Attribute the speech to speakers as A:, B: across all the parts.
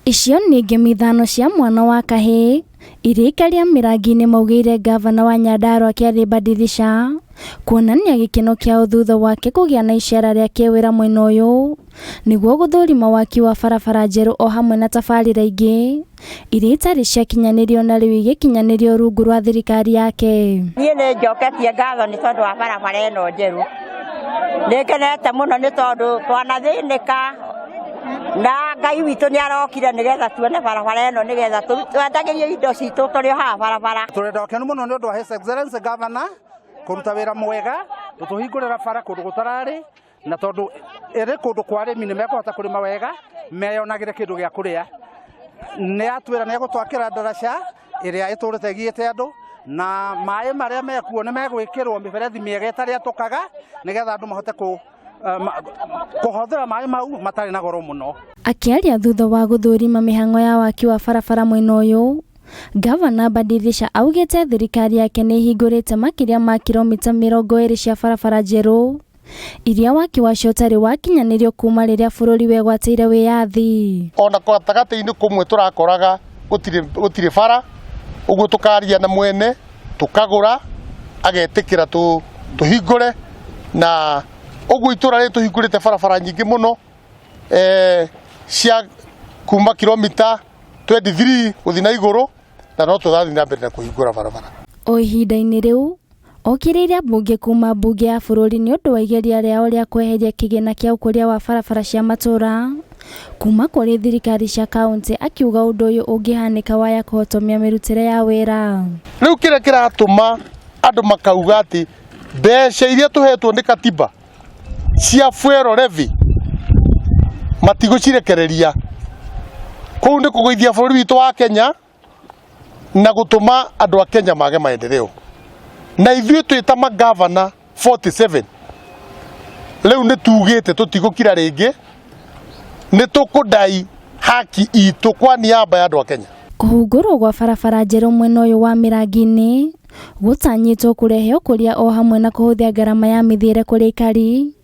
A: Icio nĩ ngemi ithano cia mwana wa kahĩĩ iria ikaria mĩrangi-inĩ maugĩire ngavana wa Nyandarua Kĩarĩba Ndirica kuonania gĩkeno kĩa thutha wake kũgĩa na icera rĩa kĩwĩra mwena ũyũ nĩguo gũthũrima waki wa barabara njerũ o hamwe na tabarĩra ingĩ iria itarĩ ciakinyanĩrio na rĩu igĩkinyanĩrio rungu rwa thirikari yake.
B: Niĩ nĩ njoketie ngatho nĩ tondũ wa barabara ĩno njerũ. Nĩngenete mũno nĩ tondũ twanathĩnĩka na Ngai witũ nĩ arokire nĩgetha tuone barabara ĩno nĩgetha twendagĩrie indo citũ tũrĩ haha barabara.
C: Tũrenda gũkena mũno nĩ ũndũ wa His Excellency Governor kũruta wĩra mwega gũtũhingũrĩra bara kũndũ gũtararĩ na tondũ ĩrĩ kũndũ kwa arĩmi nĩ mekũhota kũrĩma wega meyonagĩre kĩndũ gĩa kũrĩa. Nĩ atwĩra nĩ egũtwakĩra ndaraca ĩrĩa ĩtũrĩte ĩgiĩte andũ na maĩ marĩa mekuo nĩ megwĩkĩrwo mĩberethi mĩega ĩtarĩ atũkaga nĩgetha andũ mahote kũhũthĩra maĩ mau matarĩ na goro mũno.
A: Akĩaria thutha wa gũthũrima mĩhang'o ya waki wa barabara mwena ũyũ, Gavana Ndirica augĩte thirikari yake nĩ ĩhingũrĩte makĩria ma kilomita 20 cia barabara njerũ iria waki wacio ũtarĩ wakinyanĩrio kuma rĩrĩa bũrũri wegwatĩire wĩyathi.
D: Ona gatagatĩ-inĩ kũmwe tũrakoraga gũtirĩ bara, ũguo tũkaria na mwene tũkagũra agetĩkĩra tũhingũre na ũguo itũra rĩrĩ tũhingũrĩte barabara nyingĩ mũno cia kuma kilomita 23 gũthiĩ na igũrũ na no tũthiĩ na mbere na kũhingũra barabara.
A: O ihinda-inĩ rĩu okĩrĩire mbunge kuma mbunge ya bũrũri nĩ ũndũ wa igeria rĩao rĩa kweheria kĩgĩna kĩa ũkũria wa barabara cia matũra kuma kũrĩ thirikari cia kaunti, akiuga ũndũ ũyũ ũngĩhanĩka waya kũhotomia mĩrutĩre ya wĩra.
D: Rĩu kĩrĩa kĩratũma andũ makauga atĩ mbeca iria tũhetwo nĩ katiba cia fuero levy matigũcirekereria kũu nĩ kũgũithia bũrũri witũ wa Kenya na gũtũma andũ a Kenya mage maendeleo. Na ithuĩ twĩta magavana 47 rĩu nĩ tugĩte tũtigũkira rĩngĩ, nĩ tũkũdai haki itũ kwa niaba ya andũ a Kenya.
A: Kũhungũrwo gwa barabara njerũ mwena ũyũ wa mĩrangi-inĩ gũtanyĩtwo kũrehe ũkũria o hamwe na kũhũthia ngarama ya mĩthiĩre kũrĩ aikari,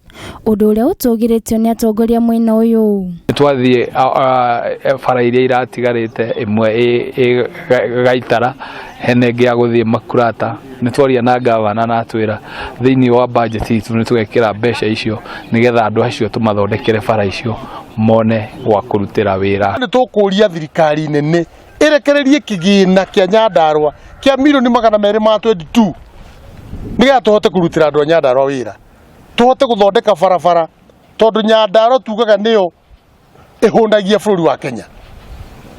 A: ũndũ ũrĩa ũtũgĩrĩtio nĩ atongoria mwena ũyũ.
E: Twathiĩ bara iria iratigarĩte ĩmwe gaitara hene ĩngĩ ya gũthiĩ Makurata, nĩ twaria na ngavana na atwĩra thĩinĩ wa budget itũ nĩ tũgekĩra mbeca icio nĩgetha andũ acio tũmathondekere bara icio mone gwa kũrutĩra wĩra.
D: Nĩ tũkũria thirikari nene ĩrekererie kĩgĩna kĩa Nyandarua kĩa mirioni 222 nĩgetha tũhote kũrutĩra andũ a Nyandarua wĩra, tũhote gũthondeka barabara tondũ Nyandarua tugaga nĩyo ĩhũnagia bũrũri wa Kenya.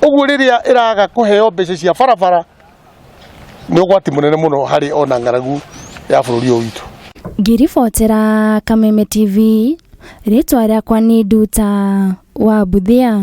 D: Ũguo rĩrĩa ĩraga kũheo mbeca cia barabara nĩ ũgwati mũnene mũno harĩ ona ng'aragu ya bũrũri ũyũ witũ.
A: Ngĩribotera Kameme TV, rĩtwa rĩakwa nĩ Nduta wa Buthia.